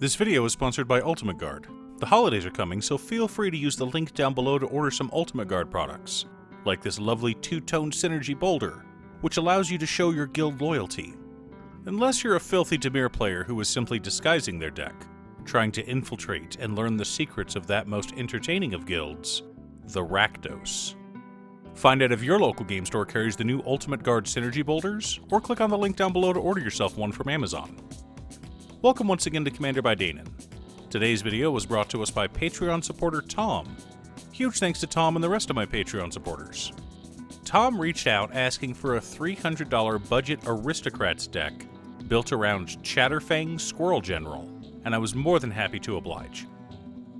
This video is sponsored by Ultimate Guard. The holidays are coming, so feel free to use the link down below to order some Ultimate Guard products, like this lovely two-tone synergy boulder, which allows you to show your guild loyalty. Unless you're a filthy Dimir player who is simply disguising their deck, trying to infiltrate and learn the secrets of that most entertaining of guilds, the Rakdos. Find out if your local game store carries the new Ultimate Guard synergy boulders, or click on the link down below to order yourself one from Amazon. Welcome once again to Commander by Danon. Today's video was brought to us by Patreon supporter Tom. Huge thanks to Tom and the rest of my Patreon supporters. Tom reached out asking for a $300 budget Aristocrats deck built around Chatterfang Squirrel General, and I was more than happy to oblige.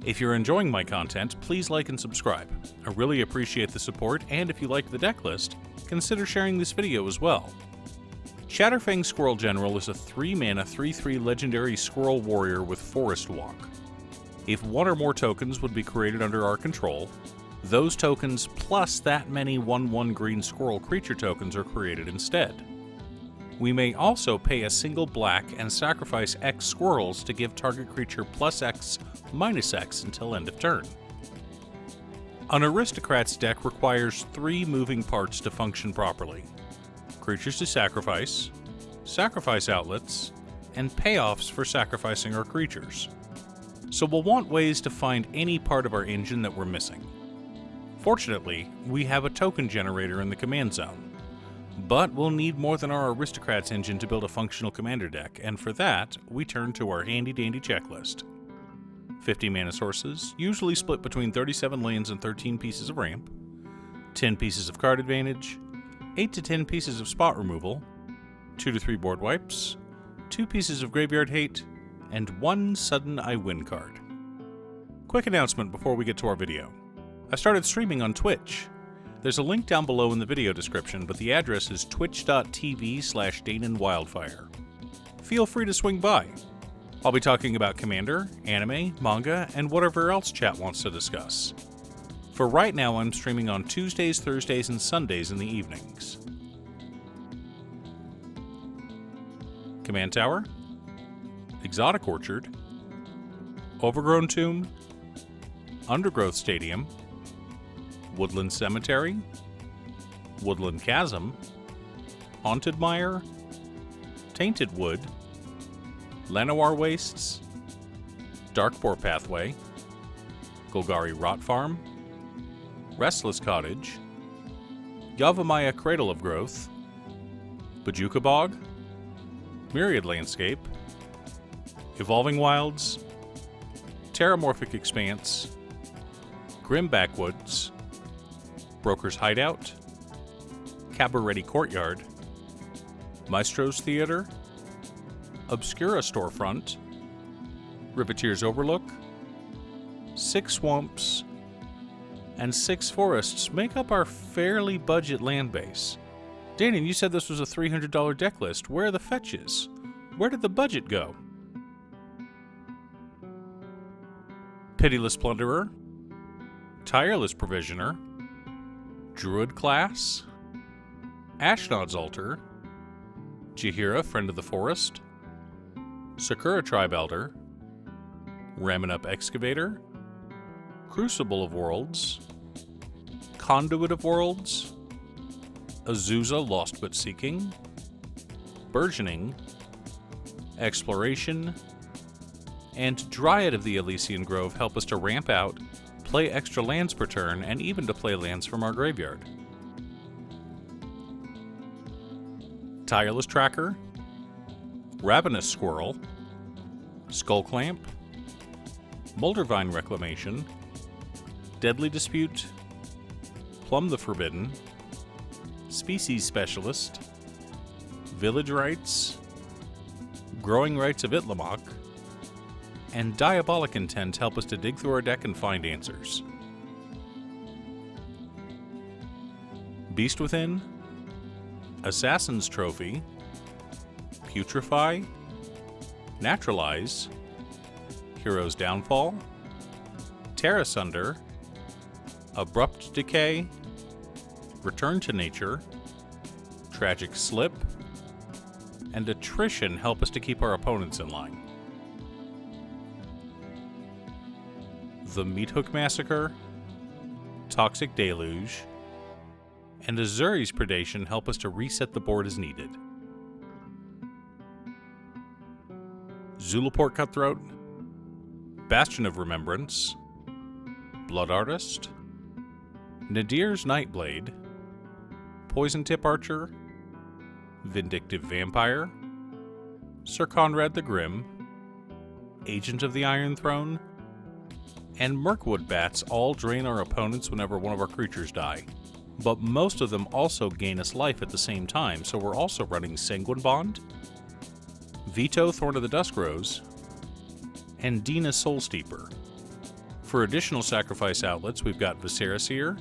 If you're enjoying my content, please like and subscribe. I really appreciate the support, and if you like the deck list, consider sharing this video as well. Chatterfang Squirrel General is a 3-mana 3/3 legendary squirrel warrior with Forest Walk. If one or more tokens would be created under our control, those tokens plus that many 1/1 green squirrel creature tokens are created instead. We may also pay a single black and sacrifice X squirrels to give target creature +X, -X until end of turn. An Aristocrats deck requires 3 moving parts to function properly: creatures to sacrifice, sacrifice outlets, and payoffs for sacrificing our creatures. So we'll want ways to find any part of our engine that we're missing. Fortunately, we have a token generator in the command zone, but we'll need more than our Aristocrats engine to build a functional commander deck, and for that, we turn to our handy-dandy checklist. 50 mana sources, usually split between 37 lands and 13 pieces of ramp, 10 pieces of card advantage, 8 to 10 pieces of spot removal, 2 to 3 board wipes, 2 pieces of graveyard hate, and 1 sudden I win card. Quick announcement before we get to our video. I started streaming on Twitch. There's a link down below in the video description, but the address is twitch.tv/DanonWildfire. Feel free to swing by. I'll be talking about Commander, anime, manga, and whatever else chat wants to discuss. For right now, I'm streaming on Tuesdays, Thursdays, and Sundays in the evenings. Command Tower, Exotic Orchard, Overgrown Tomb, Undergrowth Stadium, Woodland Cemetery, Woodland Chasm, Haunted Mire, Tainted Wood, Llanowar Wastes, Darkboar Pathway, Golgari Rot Farm, Restless Cottage, Yavimaya Cradle of Growth, Bajuka Bog, Myriad Landscape, Evolving Wilds, Terramorphic Expanse, Grim Backwoods, Broker's Hideout, Cabaretti Courtyard, Maestro's Theater, Obscura Storefront, Riveteer's Overlook, 6 Swamps, and 6 forests make up our fairly budget land base. Danon, you said this was a $300 deck list. Where are the fetches? Where did the budget go? Pitiless Plunderer, Tireless Provisioner, Druid Class, Ashnod's Altar, Jaheira, Friend of the Forest, Sakura Tribe Elder, Ramenup Excavator, Crucible of Worlds, Conduit of Worlds, Azusa Lost But Seeking, Burgeoning, Exploration, and Dryad of the Elysian Grove help us to ramp out, play extra lands per turn, and even to play lands from our graveyard. Tireless Tracker, Ravenous Squirrel, Skullclamp, Moldervine Reclamation, Deadly Dispute, Plumb the Forbidden, Species Specialist, Village Rites, Growing Rites of Itlamok, and Diabolic Intent help us to dig through our deck and find answers. Beast Within, Assassin's Trophy, Putrefy, Naturalize, Hero's Downfall, Terra Sunder, Abrupt Decay, Return to Nature, Tragic Slip, and Attrition help us to keep our opponents in line. the Meathook Massacre, Toxic Deluge, and Azuri's Predation help us to reset the board as needed. Zulaport Cutthroat, Bastion of Remembrance, Blood Artist, Nadir's Nightblade, Poison Tip Archer, Vindictive Vampire, Sir Conrad the Grim, Agent of the Iron Throne, and Mirkwood Bats all drain our opponents whenever one of our creatures die. But most of them also gain us life at the same time, so we're also running Sanguine Bond, Veto Thorn of the Duskrose, and Dina Soulsteeper. For additional sacrifice outlets, we've got Viscera Seer,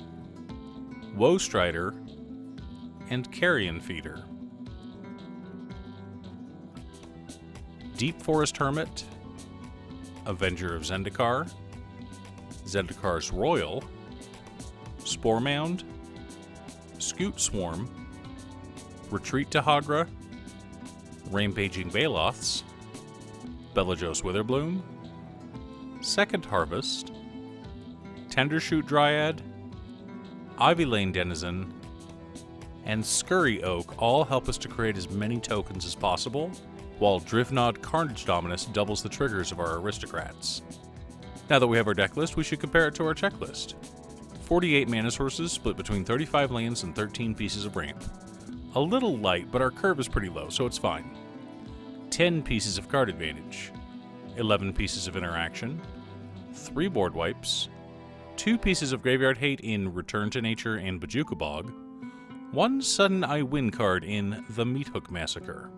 Woe Strider, and Carrion Feeder. Deep Forest Hermit, Avenger of Zendikar, Zendikar's Royal, Spore Mound, Scoot Swarm, Retreat to Hagra, Rampaging Baloths, Belagos Witherbloom, Second Harvest, Tendershoot Dryad, Ivy Lane Denizen, and Scurry Oak all help us to create as many tokens as possible, while Drivnod Carnage Dominus doubles the triggers of our Aristocrats. Now that we have our deck list, we should compare it to our checklist. 48 mana sources split between 35 lands and 13 pieces of ramp. A little light, but our curve is pretty low, so it's fine. 10 pieces of card advantage, 11 pieces of interaction, 3 board wipes, 2 pieces of graveyard hate in Return to Nature and Bojuka Bog, 1 sudden I win card in the Meathook Massacre.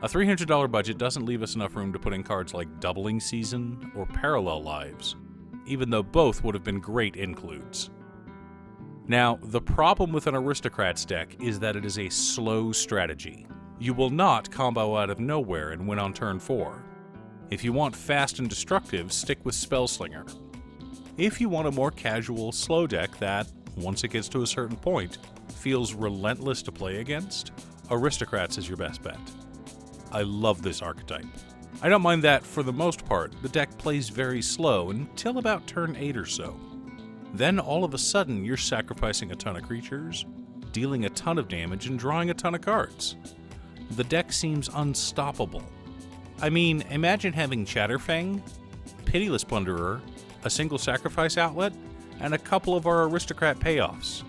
A $300 budget doesn't leave us enough room to put in cards like Doubling Season or Parallel Lives, even though both would have been great includes. Now, the problem with an Aristocrats deck is that it is a slow strategy. You will not combo out of nowhere and win on turn 4. If you want fast and destructive, stick with Spellslinger. If you want a more casual, slow deck that, once it gets to a certain point, feels relentless to play against, Aristocrats is your best bet. I love this archetype. I don't mind that, for the most part, the deck plays very slow until about turn 8 or so. Then all of a sudden you're sacrificing a ton of creatures, dealing a ton of damage, and drawing a ton of cards. The deck seems unstoppable. I mean, imagine having Chatterfang, Pitiless Plunderer, a single sacrifice outlet, and a couple of our Aristocrat payoffs.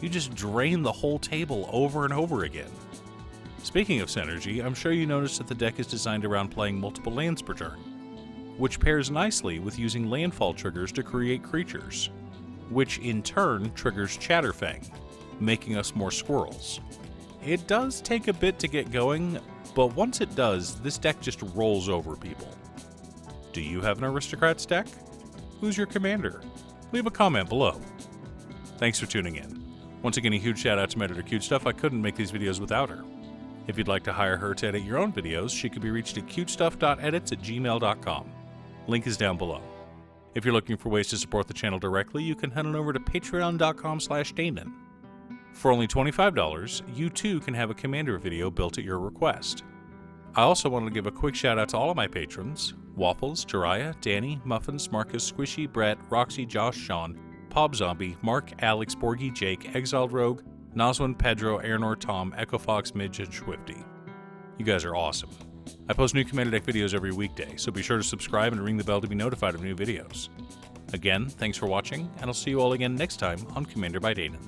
You just drain the whole table over and over again. Speaking of synergy, I'm sure you noticed that the deck is designed around playing multiple lands per turn, which pairs nicely with using landfall triggers to create creatures, which in turn triggers Chatterfang, making us more squirrels. It does take a bit to get going, but once it does, this deck just rolls over people. Do you have an Aristocrats deck? Who's your commander? Leave a comment below. Thanks for tuning in. Once again, a huge shout out to my editor Cutestuff. I couldn't make these videos without her. If you'd like to hire her to edit your own videos, she can be reached at cutestuff.edits@gmail.com. Link is down below. If you're looking for ways to support the channel directly, you can head on over to patreon.com/Damon. For only $25, you too can have a commander video built at your request. I also wanted to give a quick shout out to all of my patrons: Waffles, Jiraiya, Danny, Muffins, Marcus, Squishy, Brett, Roxy, Josh, Sean, Pob Zombie, Mark, Alex, Borgie, Jake, Exiled Rogue, Noswin, Pedro, Airnor, Tom, Echo Fox, Midge, and Swifty. You guys are awesome. I post new Commander Deck videos every weekday, so be sure to subscribe and ring the bell to be notified of new videos. Again, thanks for watching, and I'll see you all again next time on Commander by Danon.